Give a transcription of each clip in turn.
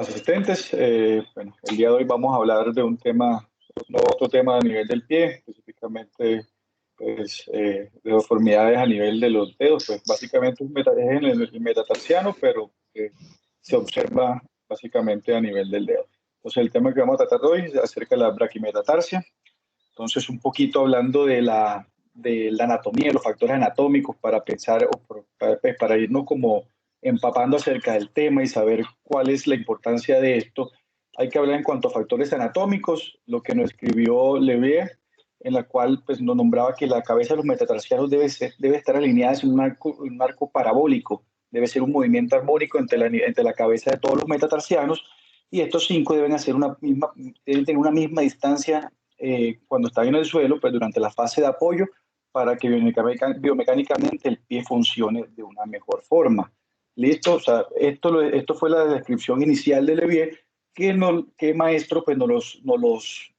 Asistentes. Bueno, el día de hoy vamos a hablar de un tema, otro tema a nivel del pie, específicamente pues, de deformidades a nivel de los dedos. Pues básicamente es en el metatarsiano, pero se observa básicamente a nivel del dedo. Entonces el tema que vamos a tratar hoy es acerca de la braquimetatarsia. Entonces un poquito hablando de la anatomía, de los factores anatómicos para pensar o para irnos como empapando acerca del tema y saber cuál es la importancia de esto. Hay que hablar en cuanto a factores anatómicos, lo que nos escribió Levier, en la cual pues, nos nombraba que la cabeza de los metatarsianos debe estar alineada en un arco parabólico, debe ser un movimiento armónico entre la cabeza de todos los metatarsianos, y estos cinco deben tener una misma distancia cuando están en el suelo, pues durante la fase de apoyo, para que biomecánicamente el pie funcione de una mejor forma. Listo, o sea, esto fue la descripción inicial de Levier, que Maestro pues, nos los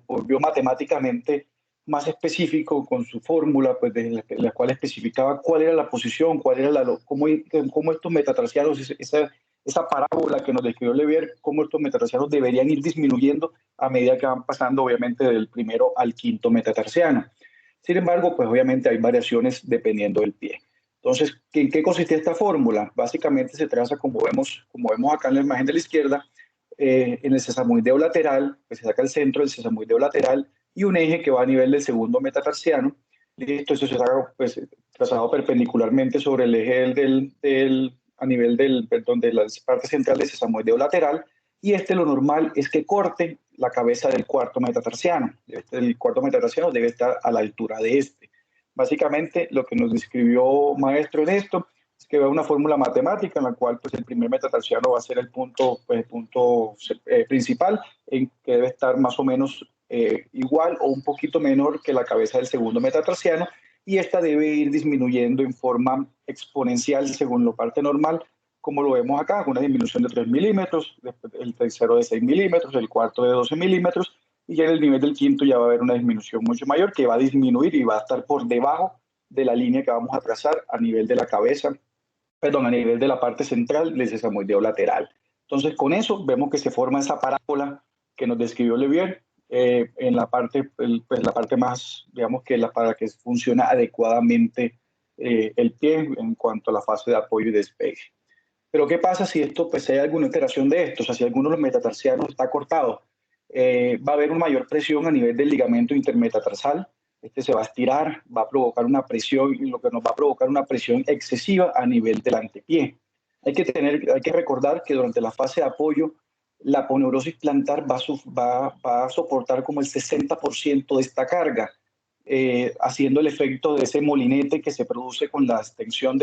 volvió matemáticamente más específico con su fórmula, pues, de la cual especificaba cuál era la posición, cómo estos metatarsianos, esa parábola que nos describió Levier, cómo estos metatarsianos deberían ir disminuyendo a medida que van pasando, obviamente, del primero al quinto metatarsiano. Sin embargo, pues obviamente hay variaciones dependiendo del pie. Entonces, ¿en qué consiste esta fórmula? Básicamente se traza, como vemos acá en la imagen de la izquierda, en el sesamoideo lateral, pues se saca el centro del sesamoideo lateral y un eje que va a nivel del segundo metatarsiano. Listo, eso se saca pues, trazado perpendicularmente sobre el eje a nivel de la parte central del sesamoideo lateral, y lo normal es que corte la cabeza del cuarto metatarsiano. El cuarto metatarsiano debe estar a la altura de este. Básicamente, lo que nos describió Maestro en esto es que va una fórmula matemática en la cual pues, el primer metatarsiano va a ser el punto principal, en que debe estar más o menos igual o un poquito menor que la cabeza del segundo metatarsiano, y esta debe ir disminuyendo en forma exponencial según la parte normal, como lo vemos acá, con una disminución de 3 milímetros, el tercero de 6 milímetros, el cuarto de 12 milímetros, y ya en el nivel del quinto ya va a haber una disminución mucho mayor, que va a disminuir y va a estar por debajo de la línea que vamos a trazar a nivel de la cabeza, perdón, a nivel de la parte central del sesamoideo lateral. Entonces, con eso vemos que se forma esa parábola que nos describió Levier, en pues, la parte más, digamos que para que funcione adecuadamente el pie en cuanto a la fase de apoyo y despegue. Pero ¿qué pasa si pues, hay alguna alteración de esto? O sea, si alguno de los metatarsianos está cortado, va a haber una mayor presión a nivel del ligamento intermetatarsal. Este se va a estirar, va a provocar una presión, y lo que nos va a provocar una presión excesiva a nivel del antepié. Hay que recordar que durante la fase de apoyo, la aponeurosis plantar va a soportar como el 60% de esta carga, haciendo el efecto de ese molinete que se produce con la extensión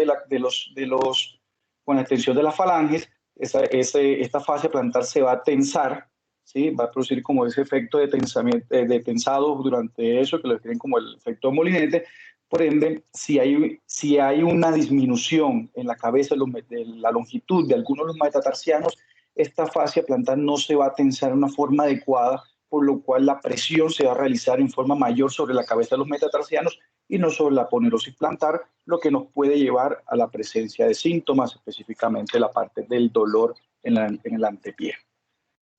con la extensión de las falanges. Esta fase plantar se va a tensar, ¿sí? Va a producir como ese efecto de tensado durante eso, que lo describen como el efecto de molinete. Por ende, si hay una disminución en la cabeza de la longitud de algunos de los metatarsianos, esta fascia plantar no se va a tensar de una forma adecuada, por lo cual la presión se va a realizar en forma mayor sobre la cabeza de los metatarsianos y no sobre la aponeurosis plantar, lo que nos puede llevar a la presencia de síntomas, específicamente la parte del dolor en el antepié.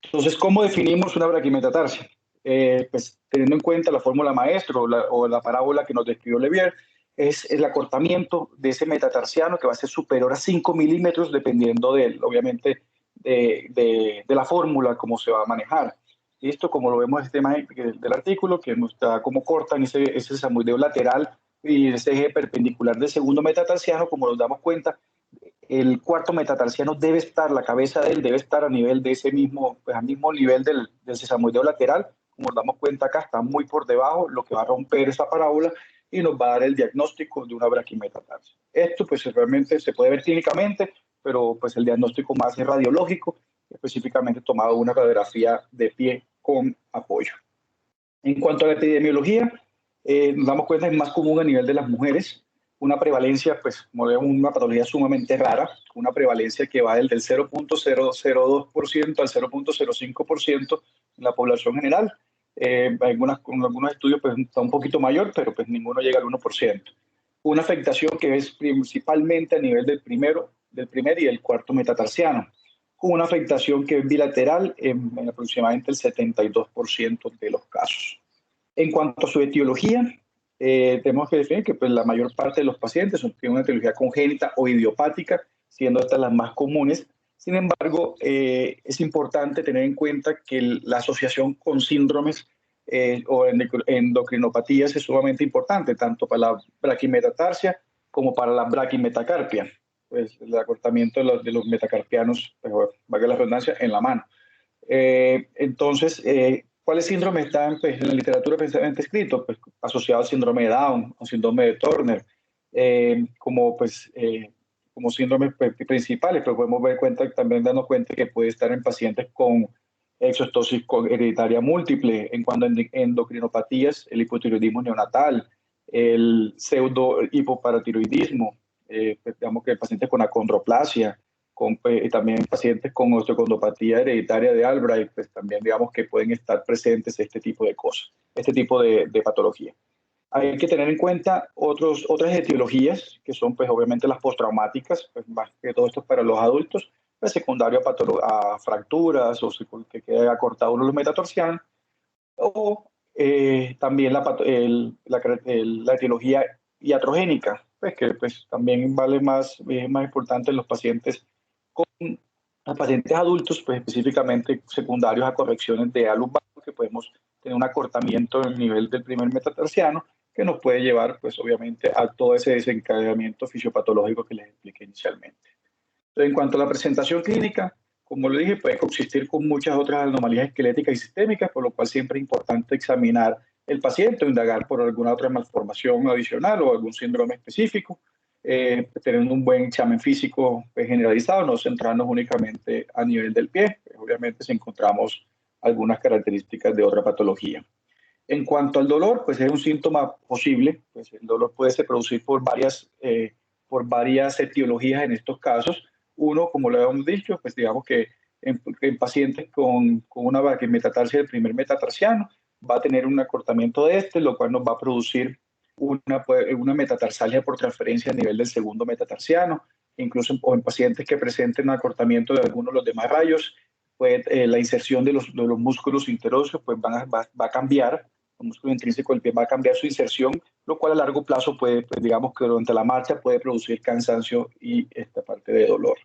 Entonces, ¿cómo definimos una braquimetatarsia? Pues teniendo en cuenta la fórmula maestro o la parábola que nos describió Levier, es el acortamiento de ese metatarsiano, que va a ser superior a 5 milímetros, dependiendo obviamente de la fórmula, cómo se va a manejar. Esto, como lo vemos en este tema del artículo, que nos da cómo cortan ese sesamoideo lateral y ese eje perpendicular del segundo metatarsiano. Como nos damos cuenta, el cuarto metatarsiano la cabeza de él debe estar a nivel de ese mismo, pues al mismo nivel del sesamoideo lateral. Como nos damos cuenta acá, está muy por debajo, lo que va a romper esa parábola y nos va a dar el diagnóstico de una braquimetatarsia. Esto pues realmente se puede ver clínicamente, pero pues el diagnóstico más es radiológico, específicamente tomado una radiografía de pie con apoyo. En cuanto a la epidemiología, nos damos cuenta que es más común a nivel de las mujeres, una prevalencia, pues como vemos, una patología sumamente rara, una prevalencia que va del 0.002% al 0.05% en la población general. Con algunos estudios pues, está un poquito mayor, pero pues ninguno llega al 1%. Una afectación que es principalmente a nivel del primer y del cuarto metatarsiano. con una afectación que es bilateral en aproximadamente el 72% de los casos. En cuanto a su etiología, tenemos que definir que pues, la mayor parte de los pacientes tienen una etiología congénita o idiopática, siendo estas las más comunes. Sin embargo, es importante tener en cuenta que la asociación con síndromes o endocrinopatías es sumamente importante, tanto para la braquimetatarsia como para la braquimetacarpia, pues el acortamiento de los metacarpianos, pues, valga la redundancia, en la mano. Entonces, ¿cuáles síndromes están pues, en la literatura precisamente escritos? Pues, asociados al síndrome de Down o síndrome de Turner, como síndromes pues, principales, pero podemos ver también darnos cuenta que puede estar en pacientes con exostosis hereditaria múltiple, en cuanto a endocrinopatías, el hipotiroidismo neonatal, el pseudo hipoparatiroidismo, pues, digamos que pacientes con acondroplasia, también pacientes con osteocondropatía hereditaria de Albright, pues también digamos que pueden estar presentes este tipo de cosas, este tipo de patología. Hay que tener en cuenta otras etiologías, que son pues obviamente las postraumáticas, pues más que todo esto es para los adultos, pues secundario a fracturas o que quede acortado uno de los metatarsianos, o también la etiología iatrogénica, pues que pues, también vale más importante en los pacientes adultos, pues específicamente secundarios a correcciones de alus bajo, que podemos tener un acortamiento en el nivel del primer metatarsiano, que nos puede llevar, pues obviamente, a todo ese desencadenamiento fisiopatológico que les expliqué inicialmente. Entonces, en cuanto a la presentación clínica, como lo dije, puede coexistir con muchas otras anomalías esqueléticas y sistémicas, por lo cual siempre es importante examinar el paciente o indagar por alguna otra malformación adicional o algún síndrome específico, tener un buen examen físico generalizado, no centrarnos únicamente a nivel del pie, obviamente si encontramos algunas características de otra patología. En cuanto al dolor, pues es un síntoma posible, pues el dolor puede ser producido por varias etiologías en estos casos. Uno, como lo habíamos dicho, pues digamos que en pacientes con una braquimetatarsia del primer metatarsiano, va a tener un acortamiento de este, lo cual nos va a producir una metatarsalgia por transferencia a nivel del segundo metatarsiano, incluso en pacientes que presenten un acortamiento de algunos de los demás rayos, pues, la inserción de los músculos interóseos pues va a cambiar, el músculo intrínseco del pie va a cambiar su inserción, lo cual a largo plazo puede, pues, digamos que durante la marcha puede producir cansancio y esta parte de dolor.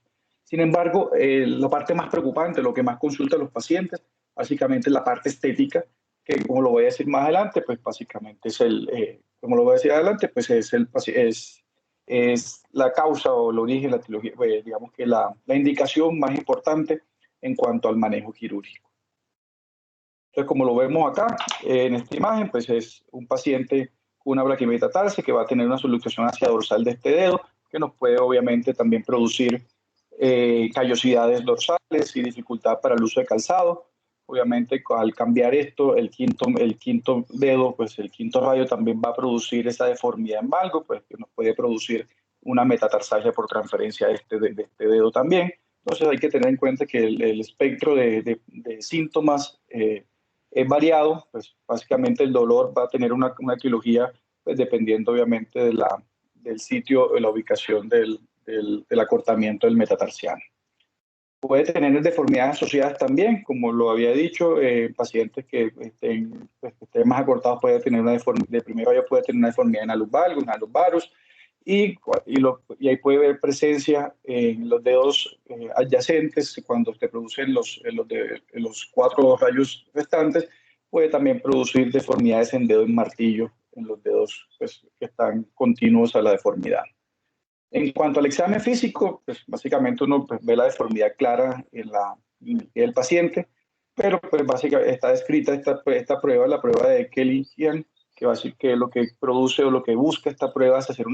Sin embargo, la parte más preocupante, lo que más consultan los pacientes, básicamente es la parte estética, que como lo voy a decir más adelante, pues básicamente como lo voy a decir adelante, pues es la causa o el origen, la etiología, pues, digamos que la indicación más importante en cuanto al manejo quirúrgico. Entonces, como lo vemos acá en esta imagen, pues es un paciente con una braquimetatarsia que va a tener una subluxación hacia dorsal de este dedo, que nos puede obviamente también producir callosidades dorsales y dificultad para el uso de calzado. Obviamente, al cambiar esto, el quinto dedo, pues el quinto rayo también va a producir esa deformidad en valgo, pues que nos puede producir una metatarsalgia por transferencia de este dedo también. Entonces hay que tener en cuenta que el espectro de síntomas es variado, pues básicamente el dolor va a tener una etiología, pues dependiendo obviamente del sitio, de la ubicación del acortamiento del metatarsiano. Puede tener deformidades asociadas también, como lo había dicho, pacientes que estén más acortados puede tener una deformidad, de primer rayo puede tener una deformidad en alus valgus, en alus varus, y ahí puede haber presencia en los dedos adyacentes, cuando se producen los 4 rayos restantes, puede también producir deformidades en dedo en martillo, en los dedos pues, que están continuos a la deformidad. En cuanto al examen físico, pues básicamente uno pues, ve la deformidad clara en el paciente, pero pues básicamente está descrita esta prueba, la prueba de Kelly-Gian, que básicamente lo que produce o lo que busca esta prueba es hacer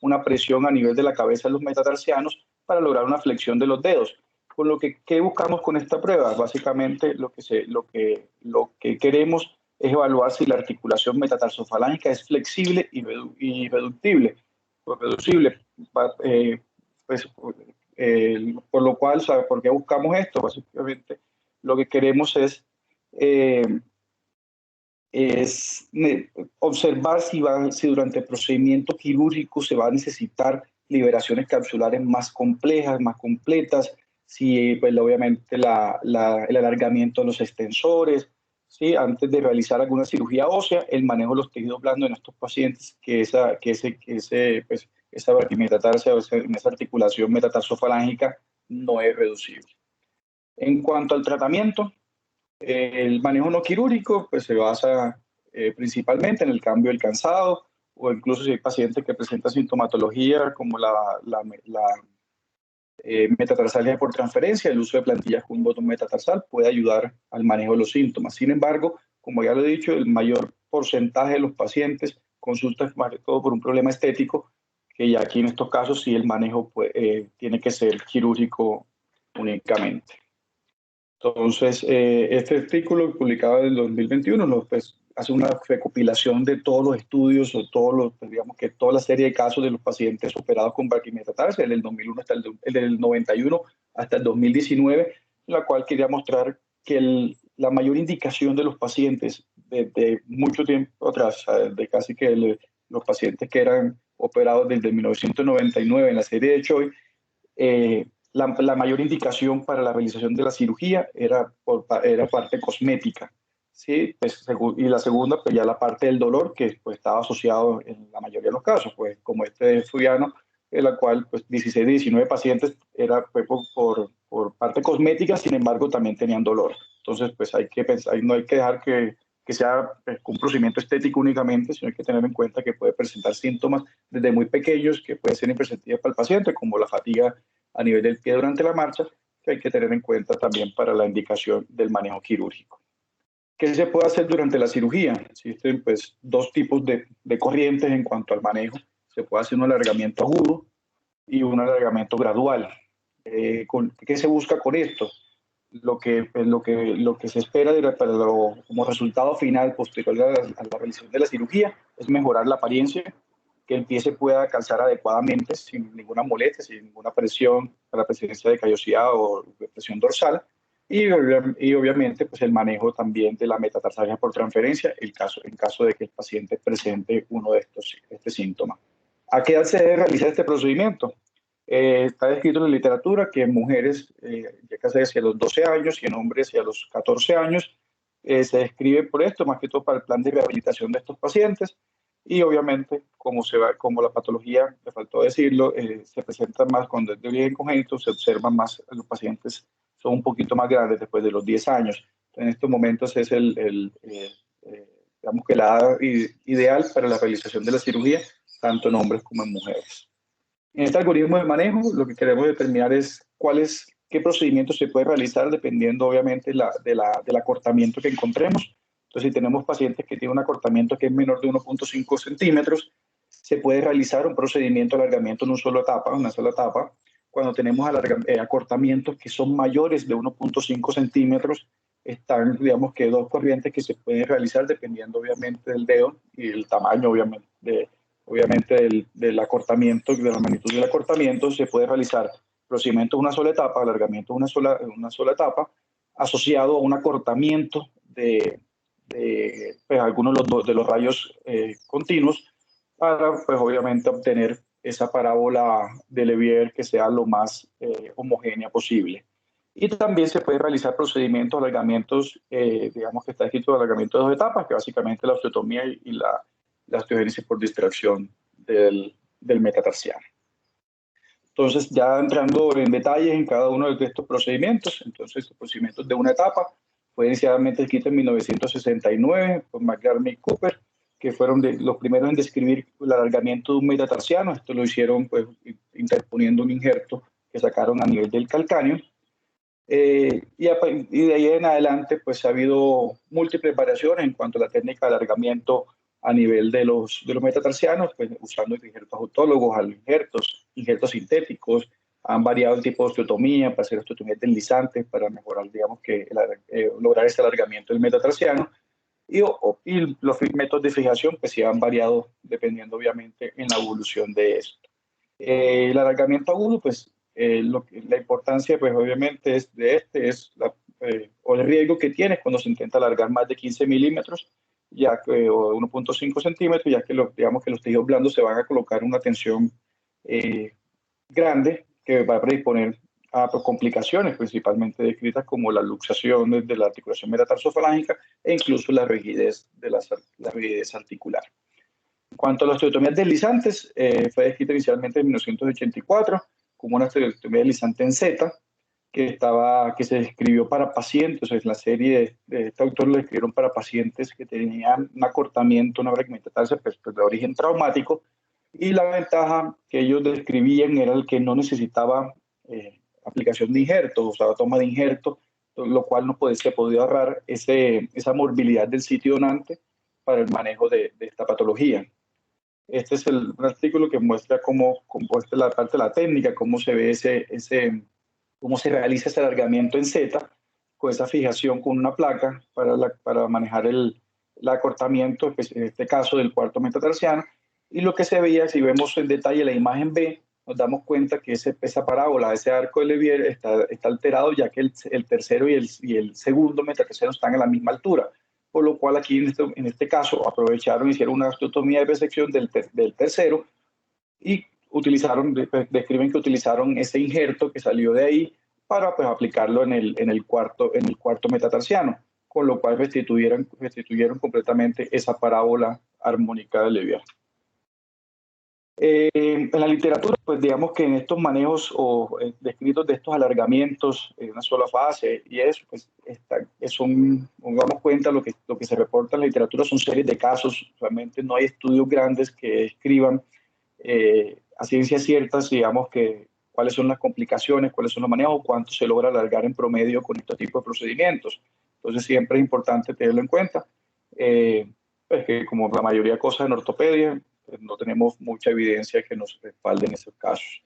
una presión a nivel de la cabeza de los metatarsianos para lograr una flexión de los dedos. Con lo que, ¿qué buscamos con esta prueba? Básicamente lo que queremos es evaluar si la articulación metatarsofalángica es flexible y reductible, o reducible. Pues, por lo cual, ¿sabe por qué buscamos esto? Básicamente lo que queremos es observar si durante el procedimiento quirúrgico se va a necesitar liberaciones capsulares más complejas, más completas, si pues, obviamente el alargamiento de los extensores, ¿sí? Antes de realizar alguna cirugía ósea, el manejo de los tejidos blandos en estos pacientes, pues, esa metatarsia, en esa articulación metatarsofalángica no es reducible. En cuanto al tratamiento, el manejo no quirúrgico pues, se basa principalmente en el cambio del cansado, o incluso si hay pacientes que presentan sintomatología como metatarsalgia por transferencia, el uso de plantillas con un botón metatarsal puede ayudar al manejo de los síntomas. Sin embargo, como ya lo he dicho, el mayor porcentaje de los pacientes consultan más que todo por un problema estético, que ya aquí en estos casos sí el manejo tiene que ser quirúrgico únicamente. Entonces, este artículo publicado en el 2021 pues, hace una recopilación de todos los estudios o digamos que toda la serie de casos de los pacientes operados con barquimetatarsia, el del 2001 hasta el del 91 hasta el 2019, en la cual quería mostrar que la mayor indicación de los pacientes de mucho tiempo atrás, de casi que los pacientes que eran operados desde 1999 en la serie de Choi, la mayor indicación para la realización de la cirugía era parte cosmética, ¿sí? Pues, y la segunda, pues ya la parte del dolor, que pues, estaba asociado en la mayoría de los casos, pues como este estudiano, en la cual pues, 16 de 19 pacientes era pues, por parte cosmética, sin embargo también tenían dolor. Entonces, pues hay que pensar, no hay que dejar que sea pues, un procedimiento estético únicamente, sino hay que tener en cuenta que puede presentar síntomas desde muy pequeños que pueden ser imperceptibles para el paciente, como la fatiga a nivel del pie durante la marcha, que hay que tener en cuenta también para la indicación del manejo quirúrgico. ¿Qué se puede hacer durante la cirugía? Existen pues, dos tipos de corrientes en cuanto al manejo. Se puede hacer un alargamiento agudo y un alargamiento gradual. ¿Qué se busca con esto? Lo que se espera como resultado final posterior a la realización de la cirugía es mejorar la apariencia, que el pie se pueda calzar adecuadamente sin ninguna molestia, sin ninguna presión para la presencia de callosidad o de presión dorsal, y obviamente pues el manejo también de la metatarsalgia por transferencia en caso de que el paciente presente uno de este síntoma. ¿A qué edad se debe realizar este procedimiento? Está descrito en la literatura que en mujeres ya casi hacia los 12 años y en hombres hacia los 14 años se describe por esto, más que todo para el plan de rehabilitación de estos pacientes. Y obviamente, como la patología, me faltó decirlo, se presenta más cuando es de origen congénito, se observa más, los pacientes son un poquito más grandes después de los 10 años. En estos momentos es digamos que la edad ideal para la realización de la cirugía, tanto en hombres como en mujeres. En este algoritmo de manejo, lo que queremos determinar es qué procedimientos se puede realizar dependiendo, obviamente, del acortamiento que encontremos. Entonces, si tenemos pacientes que tienen un acortamiento que es menor de 1.5 centímetros, se puede realizar un procedimiento de alargamiento en una sola etapa. Cuando tenemos acortamientos que son mayores de 1.5 centímetros, están, digamos que dos corrientes que se pueden realizar dependiendo, obviamente, del dedo y el tamaño, obviamente del acortamiento, de la magnitud del acortamiento. Se puede realizar procedimiento de una sola etapa, alargamiento de una sola etapa, asociado a un acortamiento de pues, algunos de los rayos continuos, para pues, obviamente obtener esa parábola de Levier que sea lo más homogénea posible. Y también se puede realizar procedimientos, alargamientos, digamos que está escrito alargamiento de dos etapas, que básicamente la osteotomía y la osteogénesis por distracción del metatarsiano. Entonces, ya entrando en detalles en cada uno de estos procedimientos, entonces los procedimientos de una etapa fue inicialmente escrito en 1969 por McGarmy y Cooper, que fueron los primeros en describir el alargamiento de un metatarsiano. Esto lo hicieron pues, interponiendo un injerto que sacaron a nivel del calcáneo. Y de ahí en adelante, pues ha habido múltiples variaciones en cuanto a la técnica de alargamiento a nivel de los metatarsianos, pues usando injertos autólogos, injertos sintéticos. Han variado el tipo de osteotomía para hacer osteotomías deslizantes para mejorar, digamos que lograr ese alargamiento del metatarsiano. Y los métodos de fijación pues sí han variado dependiendo obviamente en la evolución de esto. El alargamiento agudo, pues la importancia, pues obviamente es o el riesgo que tiene cuando se intenta alargar más de 15 milímetros, o 1.5 centímetros, ya que digamos que los tejidos blandos se van a colocar una tensión grande que va a predisponer pues, complicaciones principalmente descritas como la luxación de la articulación metatarsofalágica e incluso la rigidez, la rigidez articular. En cuanto a las osteotomías deslizantes, fue descrita inicialmente en 1984 como una osteotomía deslizante en Z, que se describió para pacientes, en la serie de este autor lo describieron para pacientes que tenían un acortamiento, una braquimetatarsia pues, de origen traumático, y la ventaja que ellos describían era el que no necesitaba aplicación de injerto, o sea, toma de injerto, lo cual se podía ahorrar esa morbilidad del sitio donante para el manejo de esta patología. Este es un artículo que muestra cómo esta es la parte de la técnica, cómo se ve cómo se realiza ese alargamiento en Z, con esa fijación con una placa para manejar el acortamiento, en este caso del cuarto metatarsiano. Y lo que se veía, si vemos en detalle la imagen B, nos damos cuenta que esa parábola, ese arco de Levier está alterado, ya que el tercero y el segundo metatarsiano están a la misma altura. Por lo cual aquí en este caso aprovecharon, hicieron una osteotomía de resección del tercero y describen que utilizaron ese injerto que salió de ahí para pues, aplicarlo en el cuarto metatarsiano, con lo cual restituyeron completamente esa parábola armónica de Levier. En la literatura, pues digamos que en estos manejos o descritos de estos alargamientos en una sola fase y eso, pues pongamos cuenta, lo que se reporta en la literatura son series de casos, realmente no hay estudios grandes que describan a ciencias ciertas, digamos, que cuáles son las complicaciones, cuáles son los manejos, cuánto se logra alargar en promedio con este tipo de procedimientos. Entonces siempre es importante tenerlo en cuenta, pues que como la mayoría de cosas en ortopedia, pues no tenemos mucha evidencia que nos respalde en esos casos.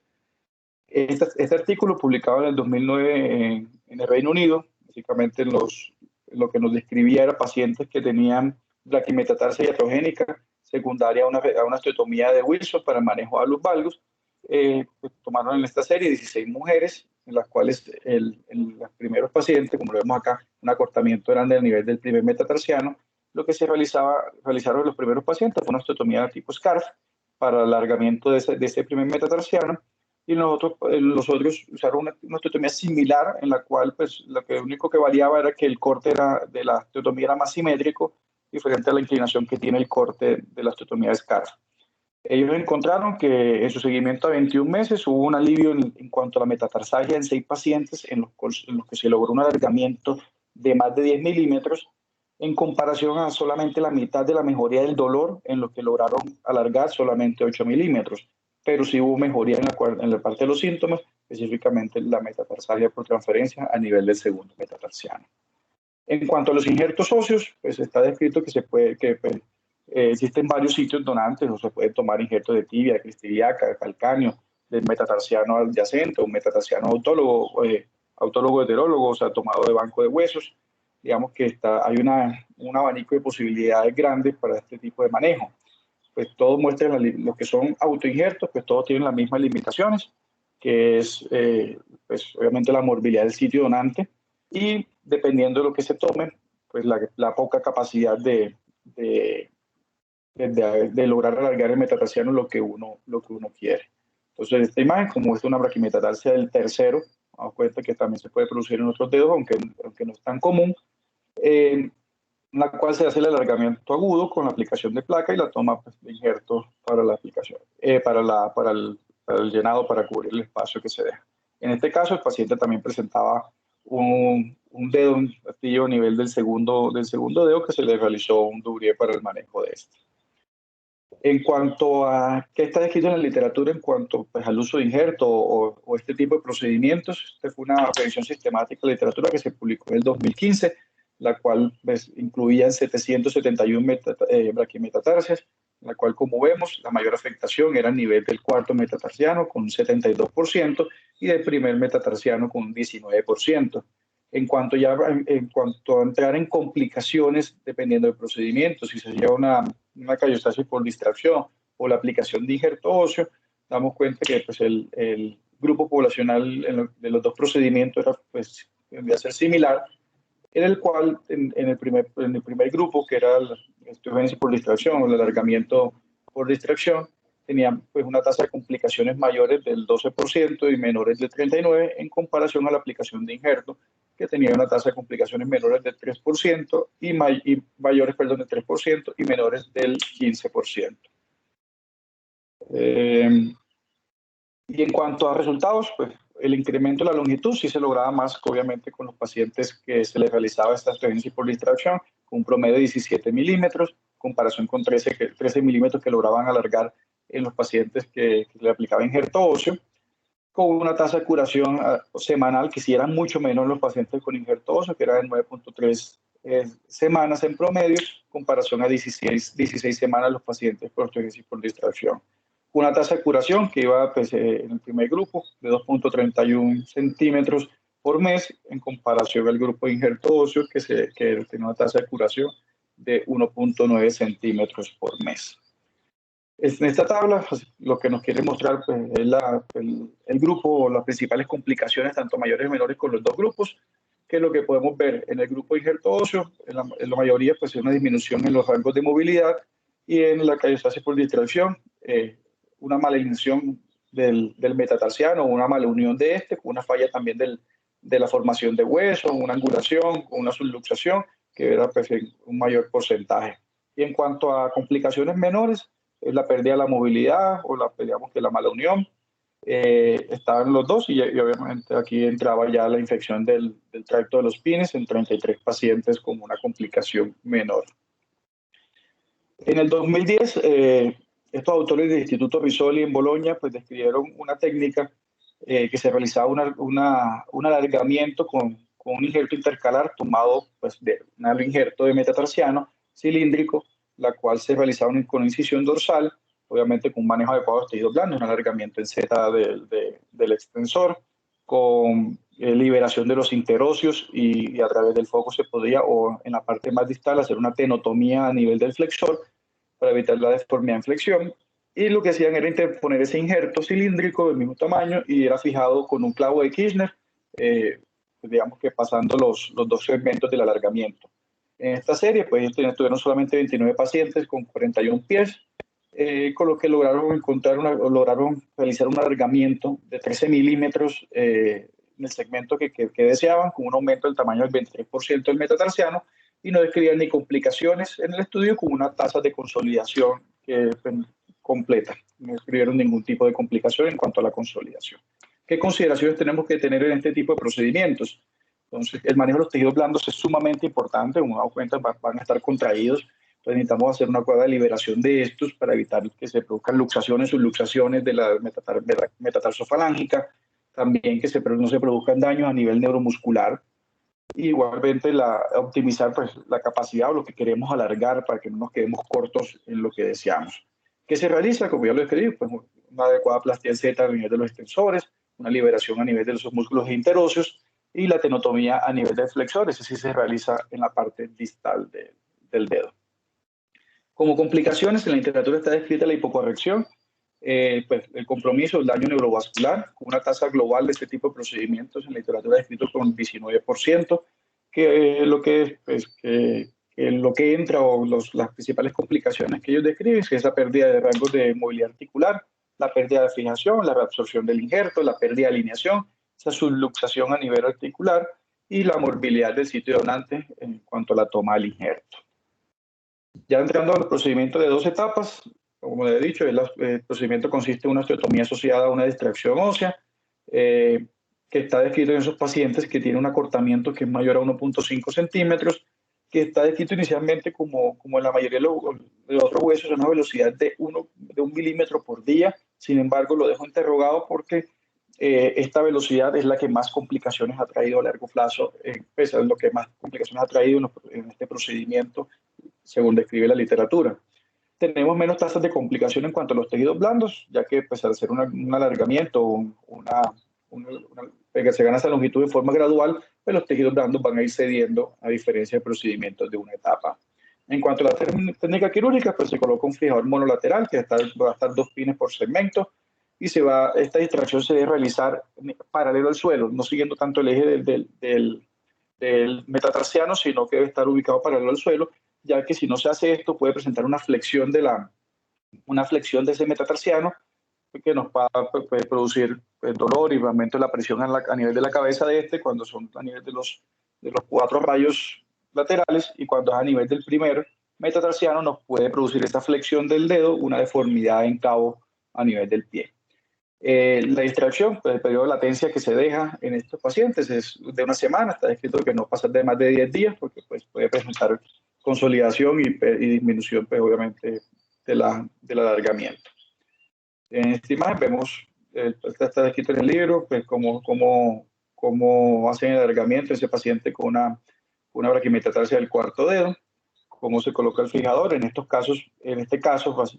Este artículo publicado en el 2009 en el Reino Unido, básicamente lo que nos describía era pacientes que tenían braquimetatarsia iatrogénica secundaria a una osteotomía de Wilson para manejo de hallux valgus. Pues tomaron en esta serie 16 mujeres, en las cuales los primeros pacientes, como lo vemos acá, un acortamiento grande del nivel del primer metatarsiano. Lo que realizaron los primeros pacientes fue una osteotomía de tipo SCARF para el alargamiento de ese primer metatarsiano, y los otros usaron una osteotomía similar, en la cual pues, lo único que variaba era que el corte de la osteotomía era más simétrico, diferente a la inclinación que tiene el corte de la osteotomía de SCARF. Ellos encontraron que en su seguimiento a 21 meses hubo un alivio en cuanto a la metatarsalgia en 6 pacientes en los que se logró un alargamiento de más de 10 milímetros, en comparación a solamente la mitad de la mejoría del dolor, en lo que lograron alargar solamente 8 milímetros. Pero sí hubo mejoría en la parte de los síntomas, específicamente la metatarsalgia por transferencia a nivel del segundo metatarsiano. En cuanto a los injertos óseos, pues está descrito que existen varios sitios donantes, o se puede tomar injertos de tibia, de cristiviaca, de calcáneo, del metatarsiano adyacente, un metatarsiano autólogo heterólogo, o sea, tomado de banco de huesos. Digamos que hay un abanico de posibilidades grandes para este tipo de manejo. Pues todos muestran los que son autoinjertos, pues todos tienen las mismas limitaciones, que es pues obviamente la morbilidad del sitio donante y dependiendo de lo que se tome, pues la poca capacidad de lograr alargar el metatarsiano lo que uno quiere. Entonces esta imagen, como es una braquimetatarsia del tercero, damos cuenta que también se puede producir en otros dedos, aunque no es tan común, en la cual se hace el alargamiento agudo con la aplicación de placa y la toma pues, de injerto para la aplicación, para el llenado, para cubrir el espacio que se deja. En este caso, el paciente también presentaba un dedo, un pastillo a nivel del segundo dedo, que se le realizó un Dubrier para el manejo de este. En cuanto a qué está escrito en la literatura en cuanto pues, al uso de injerto o este tipo de procedimientos, esta fue una revisión sistemática de la literatura que se publicó en el 2015, la cual pues, incluía 771 braquimetatarsias, en la cual, como vemos, la mayor afectación era a nivel del cuarto metatarsiano con un 72% y del primer metatarsiano con un 19%. En cuanto a entrar en complicaciones, dependiendo del procedimiento, si se lleva una callostasis por distracción o la aplicación de injerto óseo, damos cuenta que pues, el grupo poblacional de los dos procedimientos era, pues, tendría a ser similar, en el cual en el primer grupo, que era la osteogénesis por distracción o el alargamiento por distracción, tenían pues una tasa de complicaciones mayores del 12% y menores del 39% en comparación a la aplicación de injerto, que tenía una tasa de complicaciones menores del 3% y mayores, perdón, del 3% y menores del 15%. Y en cuanto a resultados, pues el incremento de la longitud sí se lograba más, obviamente, con los pacientes que se les realizaba esta estrogénesis por distracción, con un promedio de 17 milímetros, en comparación con 13 milímetros que lograban alargar en los pacientes que le aplicaban injerto óseo, con una tasa de curación semanal que sí era mucho menos en los pacientes con injerto óseo, que era de 9.3 semanas en promedio, en comparación a 16 semanas los pacientes con estrogénesis por distracción. Una tasa de curación que iba pues, en el primer grupo de 2.31 centímetros por mes, en comparación al grupo de injerto óseo que tenía una tasa de curación de 1.9 centímetros por mes. En esta tabla, pues, lo que nos quiere mostrar pues, es el grupo o las principales complicaciones, tanto mayores y menores, con los dos grupos, que es lo que podemos ver en el grupo de injerto óseo, en la mayoría, pues, es una disminución en los rangos de movilidad, y en la cardiostasis por distracción, una malalineación del metatarsiano, una mala unión de este, con una falla también de la formación de hueso, una angulación, una subluxación, que era pues, un mayor porcentaje. Y en cuanto a complicaciones menores, es la pérdida de la movilidad o digamos que la mala unión. Estaban los dos y obviamente aquí entraba ya la infección del tracto de los pines en 33 pacientes como una complicación menor. En el 2010, estos autores del Instituto Rizzoli en Bolonia pues, describieron una técnica que se realizaba un alargamiento con un injerto intercalar tomado pues, de un injerto de metatarsiano cilíndrico, la cual se realizaba con incisión dorsal, obviamente con un manejo adecuado de los tejidos blandos, un alargamiento en Z del extensor, con liberación de los interóseos y a través del foco se podía, o en la parte más distal, hacer una tenotomía a nivel del flexor para evitar la deformidad en flexión. Y lo que hacían era interponer ese injerto cilíndrico del mismo tamaño y era fijado con un clavo de Kirchner, digamos que pasando los dos segmentos del alargamiento. En esta serie, pues tuvieron solamente 29 pacientes con 41 pies, con lo que lograron realizar un alargamiento de 13 milímetros en el segmento que deseaban, con un aumento del tamaño del 23% del metatarsiano, y no describían ni complicaciones en el estudio, con una tasa de consolidación completa. No describieron ningún tipo de complicación en cuanto a la consolidación. ¿Qué consideraciones tenemos que tener en este tipo de procedimientos? Entonces, el manejo de los tejidos blandos es sumamente importante. Uno da cuenta, van a estar contraídos. Entonces, necesitamos hacer una adecuada liberación de estos para evitar que se produzcan luxaciones, subluxaciones de la metatarsofalangica. También que no se produzcan daños a nivel neuromuscular. Y igualmente optimizar pues, la capacidad o lo que queremos alargar para que no nos quedemos cortos en lo que deseamos. ¿Qué se realiza? Como ya lo escribí, pues una adecuada plastía en Z a nivel de los extensores, una liberación a nivel de los músculos interóseos y la tenotomía a nivel del flexor. Eso sí se realiza en la parte distal del dedo. Como complicaciones, en la literatura está descrita la hipocorrección, pues el compromiso, el daño neurovascular, con una tasa global de este tipo de procedimientos en la literatura descrito con 19%, que lo que entra o las principales complicaciones que ellos describen es la pérdida de rangos de movilidad articular, la pérdida de fijación, la reabsorción del injerto, la pérdida de alineación, esa subluxación a nivel articular y la morbilidad del sitio donante en cuanto a la toma del injerto. Ya entrando al procedimiento de 2 etapas, como le he dicho, el procedimiento consiste en una osteotomía asociada a una distracción ósea, que está descrito en esos pacientes que tienen un acortamiento que es mayor a 1.5 centímetros, que está descrito inicialmente como en la mayoría de los otros huesos, a una velocidad de 1 milímetro por día. Sin embargo, lo dejo interrogado porque esta velocidad es la que más complicaciones ha traído a largo plazo, pues es lo que más complicaciones ha traído en este procedimiento, según describe la literatura. Tenemos menos tasas de complicación en cuanto a los tejidos blandos, ya que pues, al hacer un alargamiento, que se gana esa longitud de forma gradual, pues los tejidos blandos van a ir cediendo, a diferencia de procedimientos de una etapa. En cuanto a la técnica quirúrgica, pues se coloca un fijador monolateral que va a estar 2 pines por segmento, y esta distracción se debe realizar paralelo al suelo, no siguiendo tanto el eje del metatarsiano, sino que debe estar ubicado paralelo al suelo, ya que si no se hace esto puede presentar una flexión de una flexión de ese metatarsiano que nos puede producir dolor y aumento de la presión a nivel de la cabeza de este, cuando son a nivel de los 4 rayos laterales, y cuando es a nivel del primer metatarsiano nos puede producir esta flexión del dedo, una deformidad en cabo a nivel del pie. La distracción, pues el periodo de latencia que se deja en estos pacientes es de una semana, está descrito que no pasa de más de 10 días, porque pues, puede presentar consolidación y disminución, pues, obviamente, del alargamiento. En esta imagen vemos, está descrito en el libro, pues, cómo hacen el alargamiento ese paciente con una braquimetatarsia del cuarto dedo, cómo se coloca el fijador. En este caso,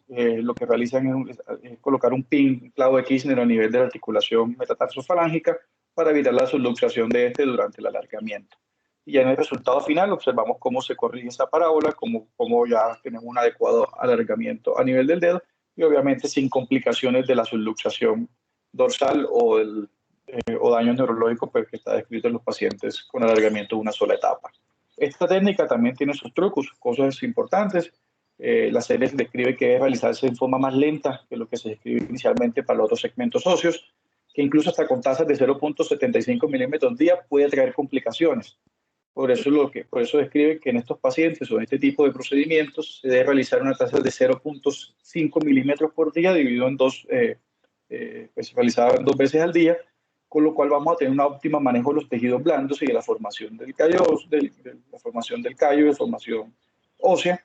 lo que realizan es colocar un pin, un clavo de Kirchner a nivel de la articulación metatarsofalángica para evitar la subluxación de este durante el alargamiento. Y ya en el resultado final observamos cómo se corrige esa parábola, cómo ya tenemos un adecuado alargamiento a nivel del dedo y obviamente sin complicaciones de la subluxación dorsal o daños neurológicos, pues, que está descrito en los pacientes con alargamiento de una sola etapa. Esta técnica también tiene sus trucos, cosas importantes. La serie describe que debe realizarse en forma más lenta que lo que se describe inicialmente para los otros segmentos óseos, que incluso hasta con tasas de 0.75 milímetros día puede traer complicaciones. Por eso describe que en estos pacientes o en este tipo de procedimientos se debe realizar una tasa de 0.5 milímetros por día dividido en pues realizada 2 veces al día, con lo cual vamos a tener un óptimo manejo de los tejidos blandos y de la formación del callo, de la formación del callo y de formación ósea.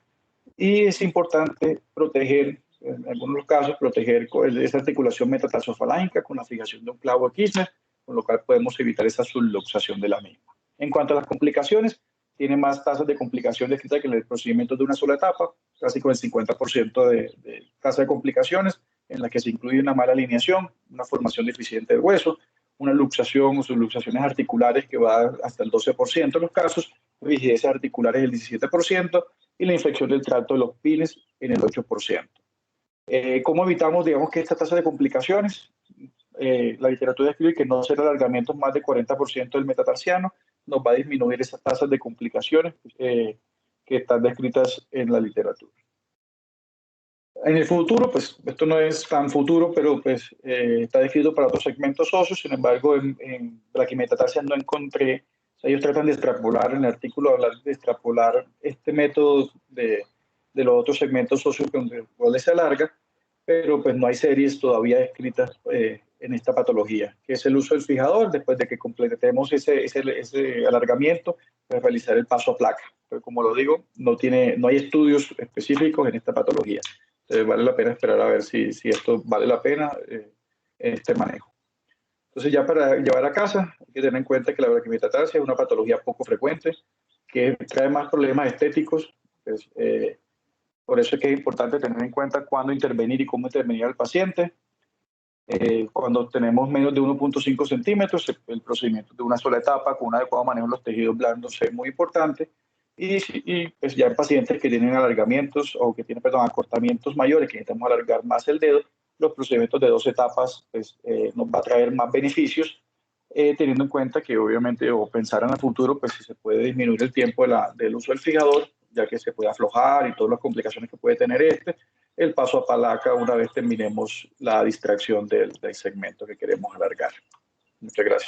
Y es importante proteger, en algunos casos, proteger esa articulación metatarsofalángica con la fijación de un clavo de Kirchner, con lo cual podemos evitar esa subluxación de la misma. En cuanto a las complicaciones, tiene más tasas de complicación descritas que en el procedimiento de una sola etapa, casi con el 50% de tasa de complicaciones, en la que se incluye una mala alineación, una formación deficiente del hueso, una luxación o subluxaciones articulares que va hasta el 12% en los casos, rigidez articulares del 17% y la infección del tracto de los pines en el 8%. ¿Cómo evitamos, digamos, que esta tasa de complicaciones? La literatura describe que no hacer alargamientos más de 40% del metatarsiano nos va a disminuir esas tasas de complicaciones que están descritas en la literatura. En el futuro, pues esto no es tan futuro, pero pues está descrito para otros segmentos óseos. Sin embargo, en braquimetatarsia no encontré, o sea, ellos tratan de extrapolar, en el artículo hablar de extrapolar este método de los otros segmentos óseos donde se alarga, pero pues no hay series todavía escritas en esta patología, que es el uso del fijador. Después de que completemos ese alargamiento, pues realizar el paso a placa. Pero como lo digo, no hay estudios específicos en esta patología. Vale la pena esperar a ver si esto vale la pena en este manejo. Entonces, ya para llevar a casa, hay que tener en cuenta que la braquimetatarsia es una patología poco frecuente, que trae más problemas estéticos. Pues, por eso es que es importante tener en cuenta cuándo intervenir y cómo intervenir al paciente. Cuando tenemos menos de 1.5 centímetros, el procedimiento de una sola etapa con un adecuado manejo de los tejidos blandos es muy importante. Y pues ya en pacientes que tienen alargamientos o que tienen, perdón, acortamientos mayores, que necesitamos alargar más el dedo, los procedimientos de 2 etapas pues, nos va a traer más beneficios, teniendo en cuenta que obviamente, o pensar en el futuro, pues si se puede disminuir el tiempo del uso del fijador, ya que se puede aflojar y todas las complicaciones que puede tener el paso a palaca una vez terminemos la distracción del segmento que queremos alargar. Muchas gracias.